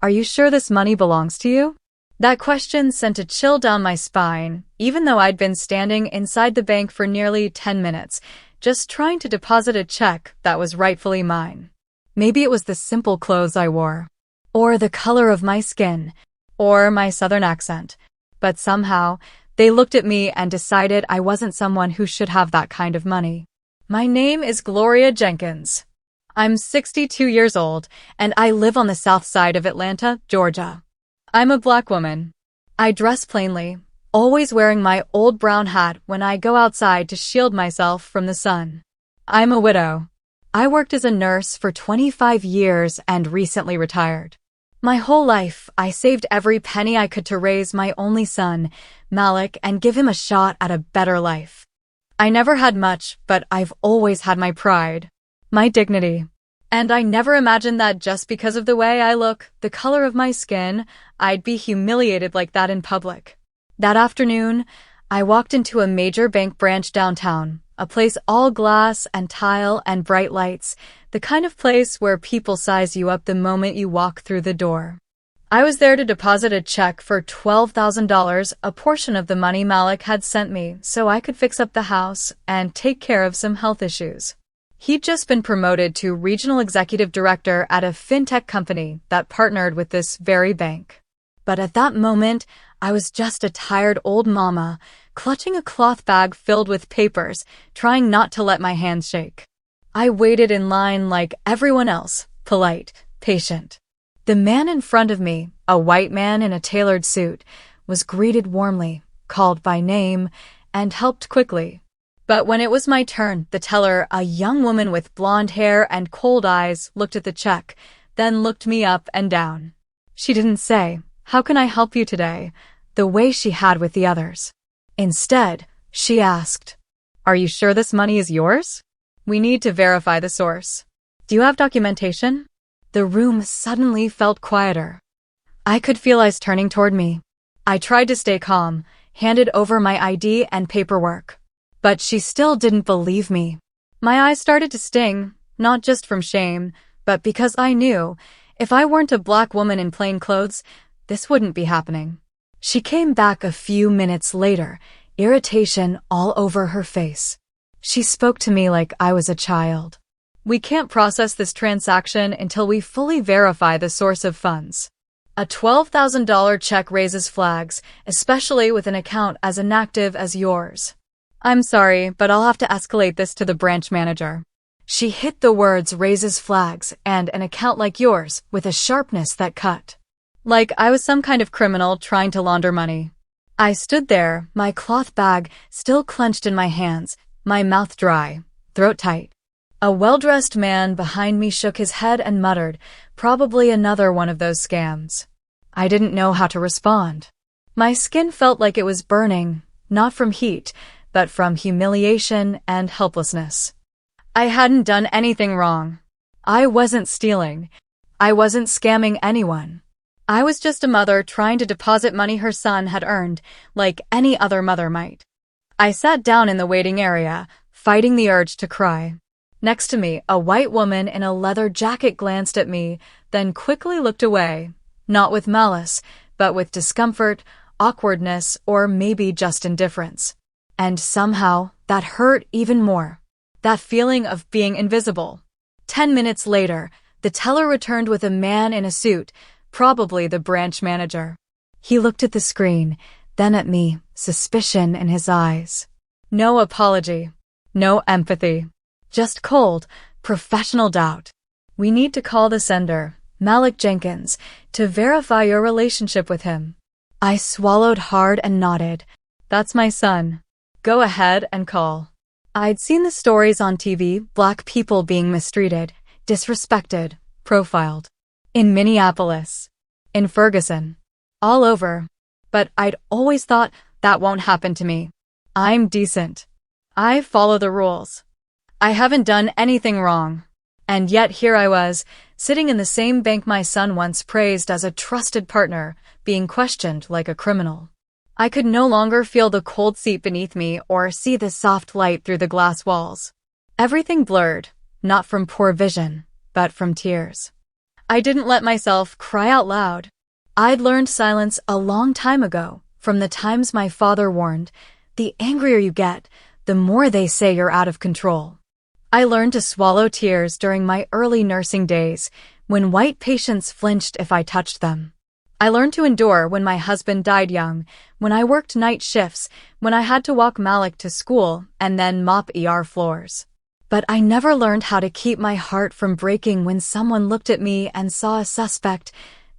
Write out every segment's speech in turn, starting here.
"Are you sure this money belongs to you?" That question sent a chill down my spine, even though I'd been standing inside the bank for nearly 10 minutes, just trying to deposit a check that was rightfully mine. Maybe it was the simple clothes I wore, or the color of my skin, or my southern accent. But somehow, they looked at me and decided I wasn't someone who should have that kind of money. My name is Gloria Jenkins. I'm 62 years old, and I live on the south side of Atlanta, Georgia. I'm a black woman. I dress plainly, always wearing my old brown hat when I go outside to shield myself from the sun. I'm a widow. I worked as a nurse for 25 years and recently retired. My whole life, I saved every penny I could to raise my only son, Malik, and give him a shot at a better life. I never had much, but I've always had my pride, my dignity. And I never imagined that just because of the way I look, the color of my skin, I'd be humiliated like that in public. That afternoon, I walked into a major bank branch downtown, a place all glass and tile and bright lights, the kind of place where people size you up the moment you walk through the door. I was there to deposit a check for $12,000, a portion of the money Malik had sent me, so I could fix up the house and take care of some health issues. He'd just been promoted to regional executive director at a fintech company that partnered with this very bank. But at that moment, I was just a tired old mama, clutching a cloth bag filled with papers, trying not to let my hands shake. I waited in line like everyone else, polite, patient. The man in front of me, a white man in a tailored suit, was greeted warmly, called by name, and helped quickly. But when it was my turn, the teller, a young woman with blonde hair and cold eyes, looked at the check, then looked me up and down. She didn't say, "How can I help you today?" the way she had with the others. Instead, she asked, "Are you sure this money is yours? We need to verify the source. Do you have documentation?" The room suddenly felt quieter. I could feel eyes turning toward me. I tried to stay calm, handed over my ID and paperwork. But she still didn't believe me. My eyes started to sting, not just from shame, but because I knew, if I weren't a black woman in plain clothes, this wouldn't be happening. She came back a few minutes later, irritation all over her face. She spoke to me like I was a child. "We can't process this transaction until we fully verify the source of funds. A $12,000 check raises flags, especially with an account as inactive as yours. I'm sorry, but I'll have to escalate this to the branch manager." She hit the words "raises flags" and "an account like yours" with a sharpness that cut. Like I was some kind of criminal trying to launder money. I stood there, my cloth bag still clenched in my hands, my mouth dry, throat tight. A well-dressed man behind me shook his head and muttered, "Probably another one of those scams." I didn't know how to respond. My skin felt like it was burning, not from heat, but from humiliation and helplessness. I hadn't done anything wrong. I wasn't stealing. I wasn't scamming anyone. I was just a mother trying to deposit money her son had earned, like any other mother might. I sat down in the waiting area, fighting the urge to cry. Next to me, a white woman in a leather jacket glanced at me, then quickly looked away, not with malice, but with discomfort, awkwardness, or maybe just indifference. And somehow, that hurt even more. That feeling of being invisible. 10 minutes later, the teller returned with a man in a suit, probably the branch manager. He looked at the screen, then at me, suspicion in his eyes. No apology. No empathy. Just cold, professional doubt. "We need to call the sender, Malik Jenkins, to verify your relationship with him." I swallowed hard and nodded. "That's my son. Go ahead and call." I'd seen the stories on TV, black people being mistreated, disrespected, profiled. In Minneapolis. In Ferguson. All over. But I'd always thought, that won't happen to me. I'm decent. I follow the rules. I haven't done anything wrong. And yet here I was, sitting in the same bank my son once praised as a trusted partner, being questioned like a criminal. I could no longer feel the cold seat beneath me or see the soft light through the glass walls. Everything blurred, not from poor vision, but from tears. I didn't let myself cry out loud. I'd learned silence a long time ago, from the times my father warned, the angrier you get, the more they say you're out of control. I learned to swallow tears during my early nursing days, when white patients flinched if I touched them. I learned to endure when my husband died young, when I worked night shifts, when I had to walk Malik to school and then mop ER floors. But I never learned how to keep my heart from breaking when someone looked at me and saw a suspect,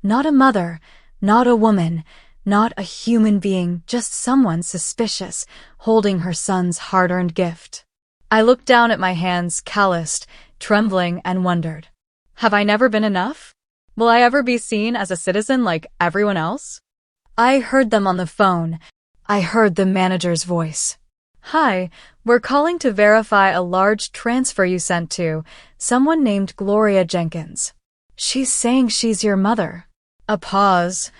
not a mother, not a woman, not a human being, just someone suspicious, holding her son's hard-earned gift. I looked down at my hands, calloused, trembling, and wondered, have I never been enough? Will I ever be seen as a citizen like everyone else? I heard them on the phone. I heard the manager's voice. Hi, we're calling to verify a large transfer you sent to someone named Gloria Jenkins. She's saying she's your mother. A pause.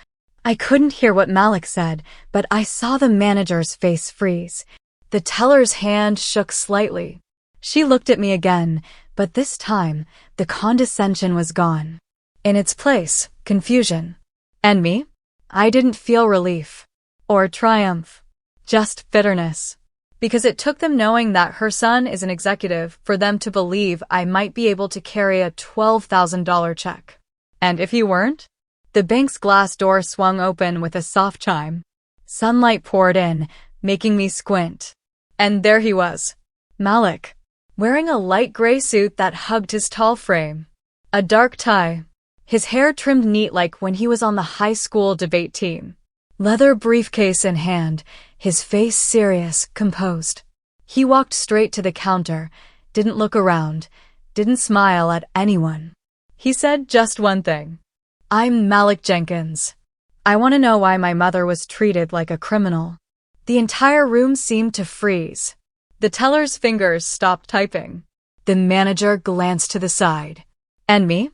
I couldn't hear what Malik said, but I saw the manager's face freeze. The teller's hand shook slightly. She looked at me again, but this time, the condescension was gone. In its place, confusion. And me? I didn't feel relief. Or triumph. Just bitterness. Because it took them knowing that her son is an executive for them to believe I might be able to carry a $12,000 check. And if he weren't? The bank's glass door swung open with a soft chime. Sunlight poured in, making me squint. And there he was. Malik. Wearing a light gray suit that hugged his tall frame. A dark tie. His hair trimmed neat like when he was on the high school debate team. Leather briefcase in hand, his face serious, composed. He walked straight to the counter, didn't look around, didn't smile at anyone. He said just one thing. I'm Malik Jenkins. I want to know why my mother was treated like a criminal. The entire room seemed to freeze. The teller's fingers stopped typing. The manager glanced to the side. And me?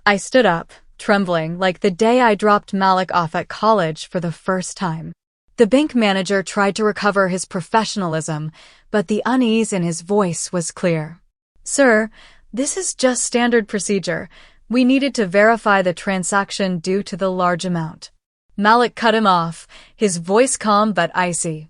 I stood up, trembling like the day I dropped Malik off at college for the first time. The bank manager tried to recover his professionalism, but the unease in his voice was clear. Sir, this is just standard procedure. We needed to verify the transaction due to the large amount. Malik cut him off, his voice calm but icy.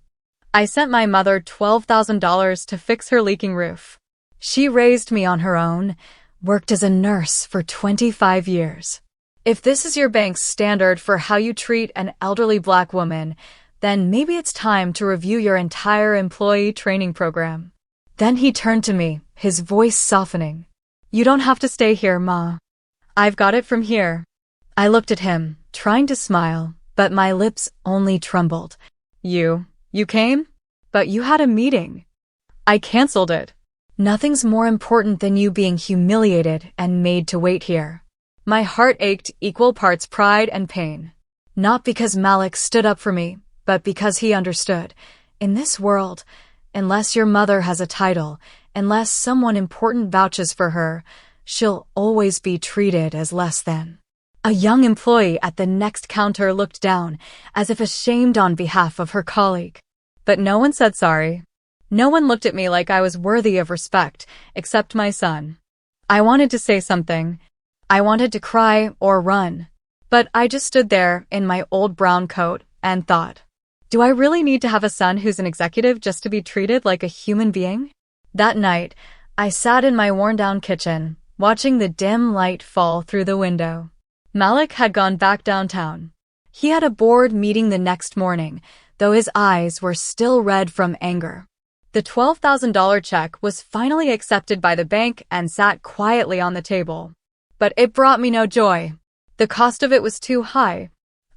I sent my mother $12,000 to fix her leaking roof. She raised me on her own, worked as a nurse for 25 years. If this is your bank's standard for how you treat an elderly black woman, then maybe it's time to review your entire employee training program. Then he turned to me, his voice softening. You don't have to stay here, Ma. I've got it from here. I looked at him, trying to smile, but my lips only trembled. You came? But you had a meeting. I canceled it. Nothing's more important than you being humiliated and made to wait here. My heart ached equal parts pride and pain. Not because Malik stood up for me, but because he understood. In this world, unless your mother has a title, unless someone important vouches for her, she'll always be treated as less than. A young employee at the next counter looked down, as if ashamed on behalf of her colleague. But no one said sorry. No one looked at me like I was worthy of respect, except my son. I wanted to say something. I wanted to cry or run. But I just stood there in my old brown coat and thought, do I really need to have a son who's an executive just to be treated like a human being? That night, I sat in my worn-down kitchen, watching the dim light fall through the window. Malik had gone back downtown. He had a board meeting the next morning, though his eyes were still red from anger. The $12,000 check was finally accepted by the bank and sat quietly on the table. But it brought me no joy. The cost of it was too high.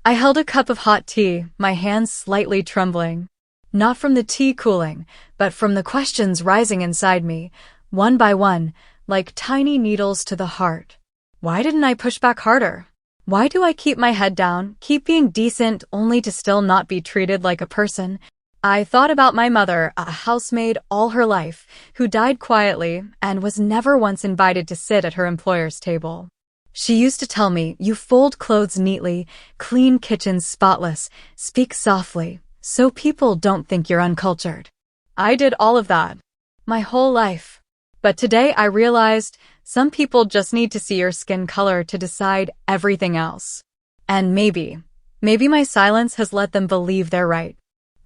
I held a cup of hot tea, my hands slightly trembling. Not from the tea cooling, but from the questions rising inside me, one by one, like tiny needles to the heart. Why didn't I push back harder? Why do I keep my head down, keep being decent only to still not be treated like a person? I thought about my mother, a housemaid all her life, who died quietly and was never once invited to sit at her employer's table. She used to tell me, you fold clothes neatly, clean kitchens spotless, speak softly, so people don't think you're uncultured. I did all of that. My whole life. But today I realized Some people just need to see your skin color to decide everything else. And maybe my silence has let them believe they're right.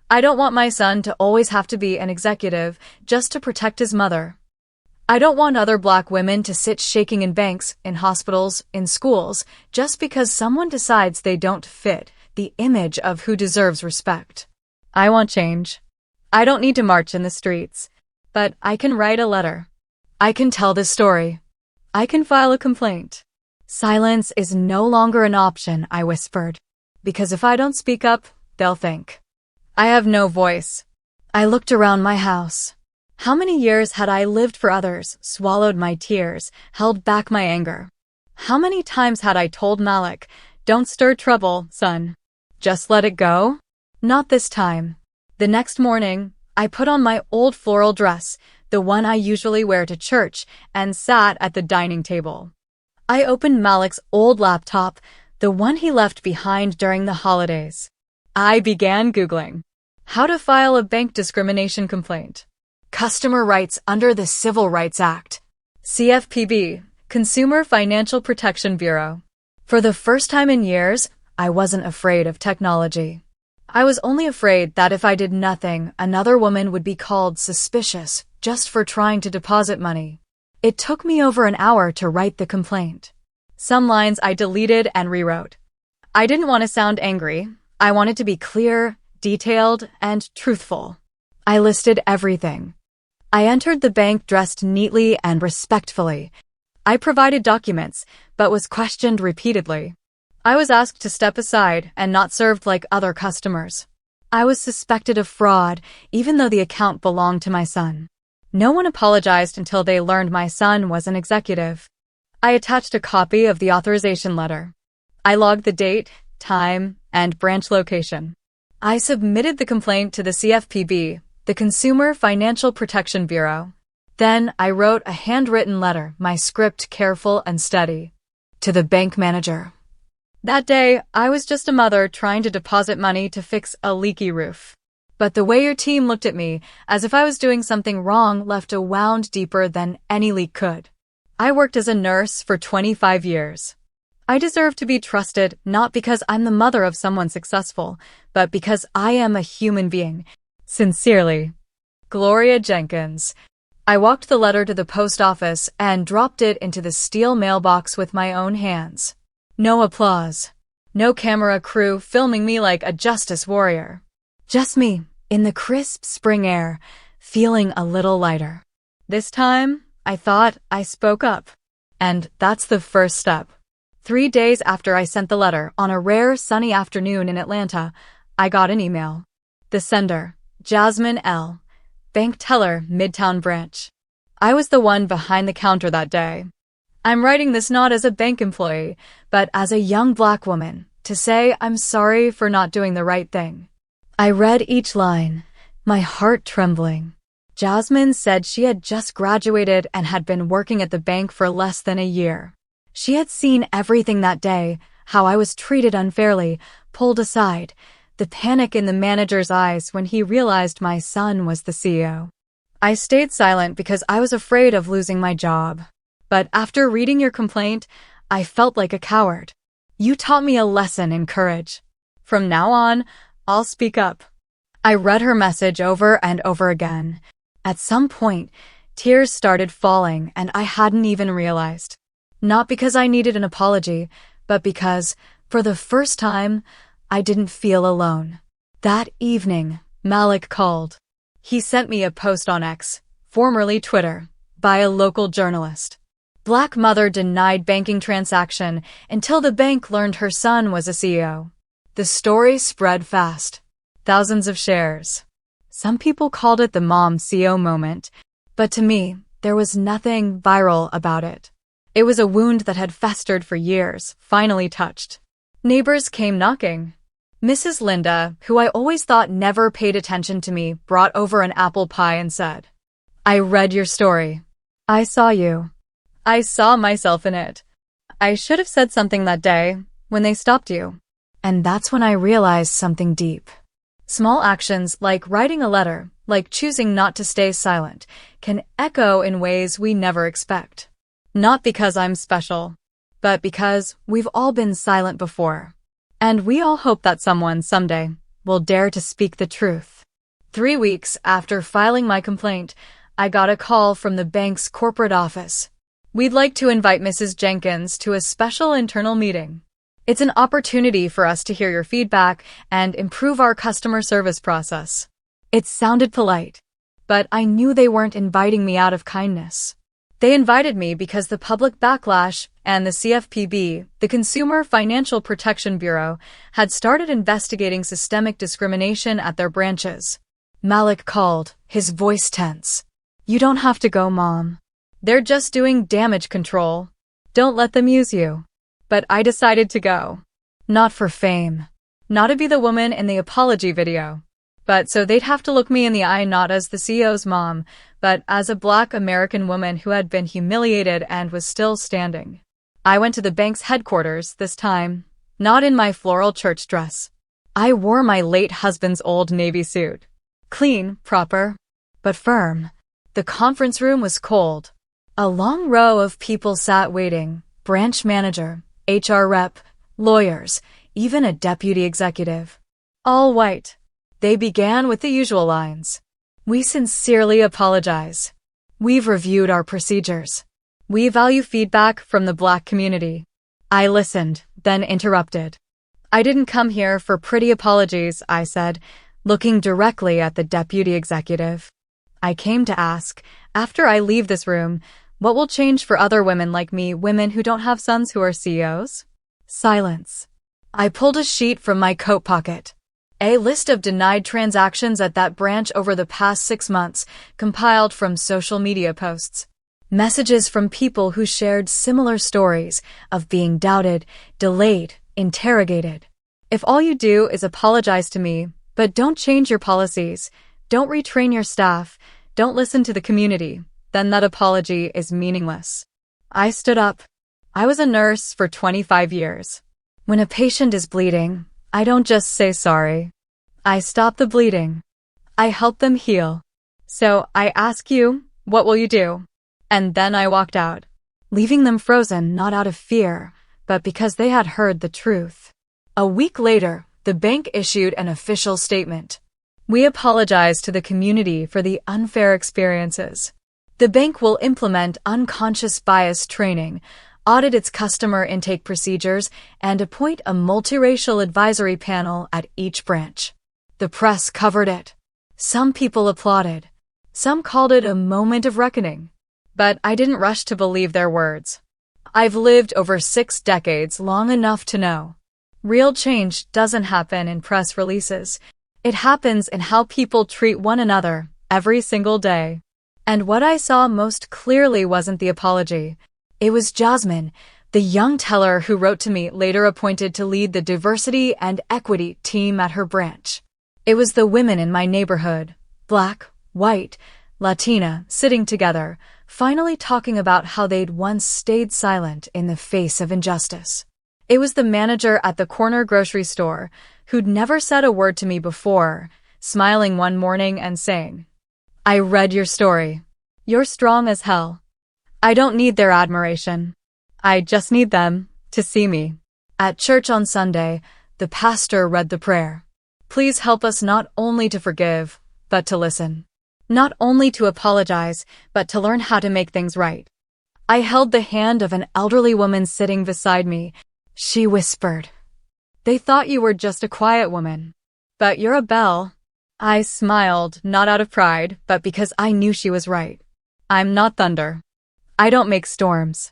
I don't want my son to always have to be an executive just to protect his mother. I don't want other Black women to sit shaking in banks, in hospitals, in schools, just because someone decides they don't fit the image of who deserves respect. I want change. I don't need to march in the streets, but I can write a letter. I can tell this story. I can file a complaint. Silence is no longer an option, I whispered, because if I don't speak up, they'll think I have no voice. I looked around my house. How many years had I lived for others, swallowed my tears, held back my anger? How many times had I told Malik, "Don't stir trouble, son. Just let it go"? Not this time. The next morning, I put on my old floral dress, the one I usually wear to church, and sat at the dining table. I opened Malik's old laptop, the one he left behind during the holidays. I began Googling how to file a bank discrimination complaint. Customer rights under the Civil Rights Act. CFPB, Consumer Financial Protection Bureau. For the first time in years, I wasn't afraid of technology. I was only afraid that if I did nothing, another woman would be called suspicious just for trying to deposit money. It took me over an hour to write the complaint. Some lines I deleted and rewrote. I didn't want to sound angry. I wanted to be clear, detailed, and truthful. I listed everything. I entered the bank dressed neatly and respectfully. I provided documents, but was questioned repeatedly. I was asked to step aside and not served like other customers. I was suspected of fraud, even though the account belonged to my son. No one apologized until they learned my son was an executive. I attached a copy of the authorization letter. I logged the date, time, and branch location. I submitted the complaint to the CFPB, the Consumer Financial Protection Bureau. Then I wrote a handwritten letter, my script careful and steady, to the bank manager. That day, I was just a mother trying to deposit money to fix a leaky roof. But the way your team looked at me, as if I was doing something wrong, left a wound deeper than any leak could. I worked as a nurse for 25 years. I deserve to be trusted not because I'm the mother of someone successful, but because I am a human being. Sincerely, Gloria Jenkins. I walked the letter to the post office and dropped it into the steel mailbox with my own hands. No applause. No camera crew filming me like a justice warrior. Just me, in the crisp spring air, feeling a little lighter. This time, I thought I spoke up. And that's the first step. 3 days after I sent the letter, on a rare sunny afternoon in Atlanta, I got an email. The sender, Jasmine L., bank teller, Midtown branch. I was the one behind the counter that day. I'm writing this not as a bank employee, but as a young Black woman, to say I'm sorry for not doing the right thing. I read each line, my heart trembling. Jasmine said she had just graduated and had been working at the bank for less than a year. She had seen everything that day, how I was treated unfairly, pulled aside, the panic in the manager's eyes when he realized my son was the CEO. I stayed silent because I was afraid of losing my job. But after reading your complaint, I felt like a coward. You taught me a lesson in courage. From now on, I'll speak up. I read her message over and over again. At some point, tears started falling and I hadn't even realized. Not because I needed an apology, but because, for the first time, I didn't feel alone. That evening, Malik called. He sent me a post on X, formerly Twitter, by a local journalist. Black mother denied banking transaction until the bank learned her son was a CEO. The story spread fast. Thousands of shares. Some people called it the mom CEO moment, but to me, there was nothing viral about it. It was a wound that had festered for years, finally touched. Neighbors came knocking. Mrs. Linda, who I always thought never paid attention to me, brought over an apple pie and said, "I read your story. I saw you. I saw myself in it. I should have said something that day, when they stopped you." And that's when I realized something deep. Small actions like writing a letter, like choosing not to stay silent, can echo in ways we never expect. Not because I'm special, but because we've all been silent before. And we all hope that someone someday will dare to speak the truth. 3 weeks after filing my complaint, I got a call from the bank's corporate office. We'd like to invite Mrs. Jenkins to a special internal meeting. It's an opportunity for us to hear your feedback and improve our customer service process. It sounded polite, but I knew they weren't inviting me out of kindness. They invited me because the public backlash and the CFPB, the Consumer Financial Protection Bureau, had started investigating systemic discrimination at their branches. Malik called, his voice tense. "You don't have to go, Mom. They're just doing damage control. Don't let them use you." But I decided to go. Not for fame. Not to be the woman in the apology video. But so they'd have to look me in the eye not as the CEO's mom, but as a Black American woman who had been humiliated and was still standing. I went to the bank's headquarters this time, not in my floral church dress. I wore my late husband's old navy suit. Clean, proper, but firm. The conference room was cold. A long row of people sat waiting, branch manager, HR rep, lawyers, even a deputy executive. All white. They began with the usual lines. "We sincerely apologize. We've reviewed our procedures. We value feedback from the Black community." I listened, then interrupted. "I didn't come here for pretty apologies," I said, looking directly at the deputy executive. "I came to ask, after I leave this room, what will change for other women like me, women who don't have sons who are CEOs?" Silence. I pulled a sheet from my coat pocket. A list of denied transactions at that branch over the past 6 months, compiled from social media posts. Messages from people who shared similar stories of being doubted, delayed, interrogated. If all you do is apologize to me, but don't change your policies, don't retrain your staff, don't listen to the community, then that apology is meaningless. I stood up. I was a nurse for 25 years. When a patient is bleeding, I don't just say sorry. I stop the bleeding. I help them heal. So I ask you, what will you do? And then I walked out, leaving them frozen not out of fear, but because they had heard the truth. A week later, the bank issued an official statement. "We apologize to the community for the unfair experiences. The bank will implement unconscious bias training, audit its customer intake procedures, and appoint a multiracial advisory panel at each branch." The press covered it. Some people applauded. Some called it a moment of reckoning. But I didn't rush to believe their words. I've lived over 6 decades, long enough to know. Real change doesn't happen in press releases. It happens in how people treat one another every single day. And what I saw most clearly wasn't the apology. It was Jasmine, the young teller who wrote to me, later appointed to lead the diversity and equity team at her branch. It was the women in my neighborhood, Black, white, Latina, sitting together, finally talking about how they'd once stayed silent in the face of injustice. It was the manager at the corner grocery store, who'd never said a word to me before, smiling one morning and saying, "I read your story. You're strong as hell. I don't need their admiration. I just need them to see me." At church on Sunday, the pastor read the prayer. "Please help us not only to forgive, but to listen. Not only to apologize, but to learn how to make things right." I held the hand of an elderly woman sitting beside me. She whispered, "They thought you were just a quiet woman. But you're a belle." I smiled, not out of pride, but because I knew she was right. I'm not thunder. I don't make storms.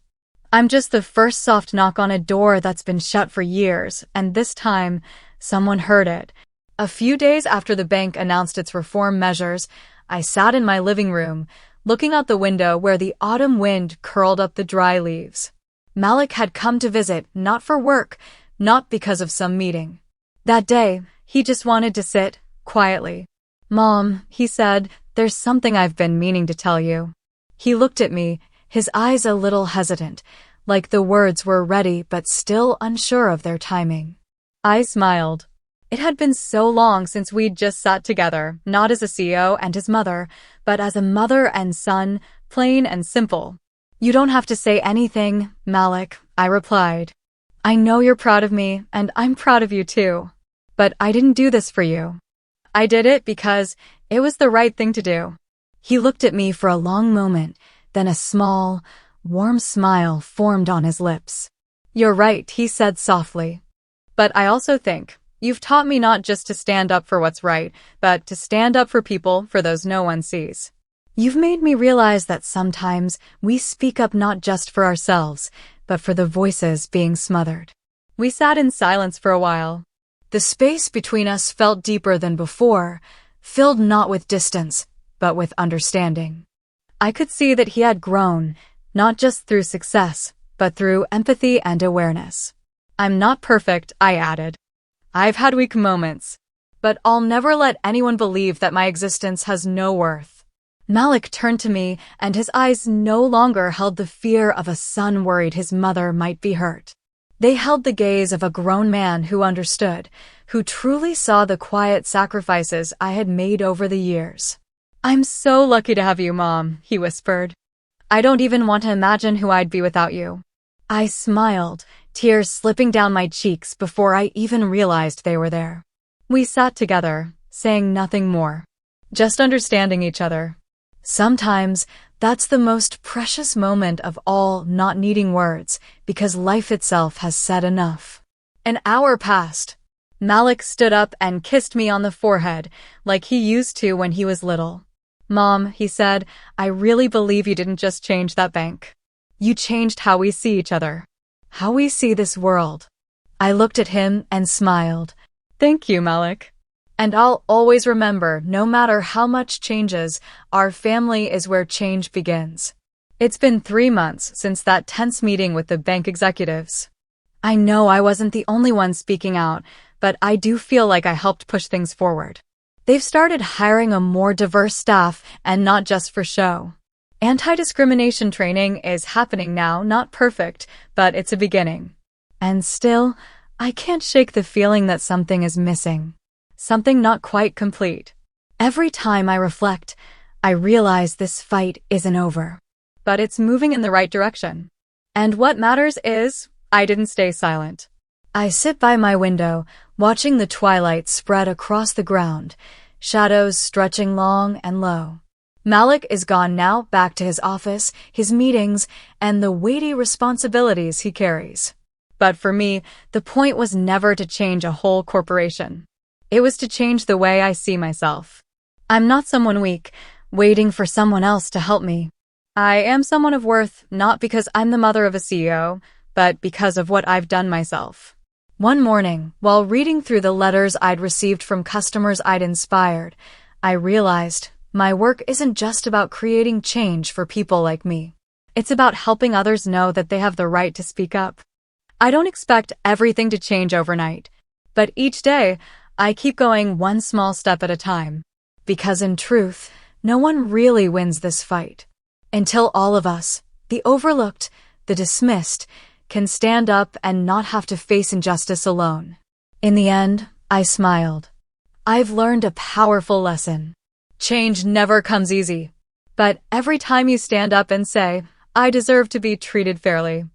I'm just the first soft knock on a door that's been shut for years, and this time, someone heard it. A few days after the bank announced its reform measures, I sat in my living room, looking out the window where the autumn wind curled up the dry leaves. Malik had come to visit, not for work, not because of some meeting. That day, he just wanted to sit, quietly. "Mom," he said, "there's something I've been meaning to tell you." He looked at me, his eyes a little hesitant, like the words were ready but still unsure of their timing. I smiled. It had been so long since we'd just sat together, not as a CEO and his mother, but as a mother and son, plain and simple. You don't have to say anything, Malik, I replied. I know you're proud of me, and I'm proud of you too. But I didn't do this for you. I did it because it was the right thing to do. He looked at me for a long moment, then a small, warm smile formed on his lips. You're right, he said softly. But I also think you've taught me not just to stand up for what's right, but to stand up for people, for those no one sees. You've made me realize that sometimes we speak up not just for ourselves, but for the voices being smothered. We sat in silence for a while. The space between us felt deeper than before, filled not with distance, but with understanding. I could see that he had grown, not just through success, but through empathy and awareness. I'm not perfect, I added. I've had weak moments, but I'll never let anyone believe that my existence has no worth. Malik turned to me, and his eyes no longer held the fear of a son worried his mother might be hurt. They held the gaze of a grown man who understood, who truly saw the quiet sacrifices I had made over the years. I'm so lucky to have you, Mom, he whispered. I don't even want to imagine who I'd be without you. I smiled, tears slipping down my cheeks before I even realized they were there. We sat together, saying nothing more, just understanding each other. Sometimes, that's the most precious moment of all, not needing words, because life itself has said enough. An hour passed. Malik stood up and kissed me on the forehead, like he used to when he was little. Mom, he said, I really believe you didn't just change that bank. You changed how we see each other, how we see this world. I looked at him and smiled. Thank you, Malik. And I'll always remember, no matter how much changes, our family is where change begins. It's been 3 months since that tense meeting with the bank executives. I know I wasn't the only one speaking out, but I do feel like I helped push things forward. They've started hiring a more diverse staff, and not just for show. Anti-discrimination training is happening now, not perfect, but it's a beginning. And still, I can't shake the feeling that something is missing. Something not quite complete. Every time I reflect, I realize this fight isn't over. But it's moving in the right direction. And what matters is, I didn't stay silent. I sit by my window, watching the twilight spread across the ground, shadows stretching long and low. Malik is gone now, back to his office, his meetings, and the weighty responsibilities he carries. But for me, the point was never to change a whole corporation. It was to change the way I see myself. I'm not someone weak, waiting for someone else to help me. I am someone of worth, not because I'm the mother of a CEO, but because of what I've done myself. One morning, while reading through the letters I'd received from customers I'd inspired, I realized my work isn't just about creating change for people like me. It's about helping others know that they have the right to speak up. I don't expect everything to change overnight, but each day, I keep going one small step at a time. Because in truth, no one really wins this fight. Until all of us, the overlooked, the dismissed, can stand up and not have to face injustice alone. In the end, I smiled. I've learned a powerful lesson. Change never comes easy. But every time you stand up and say, I deserve to be treated fairly,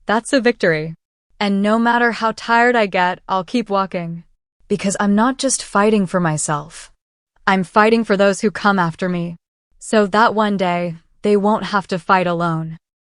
that's a victory. And no matter how tired I get, I'll keep walking. Because I'm not just fighting for myself. I'm fighting for those who come after me. So that one day, they won't have to fight alone.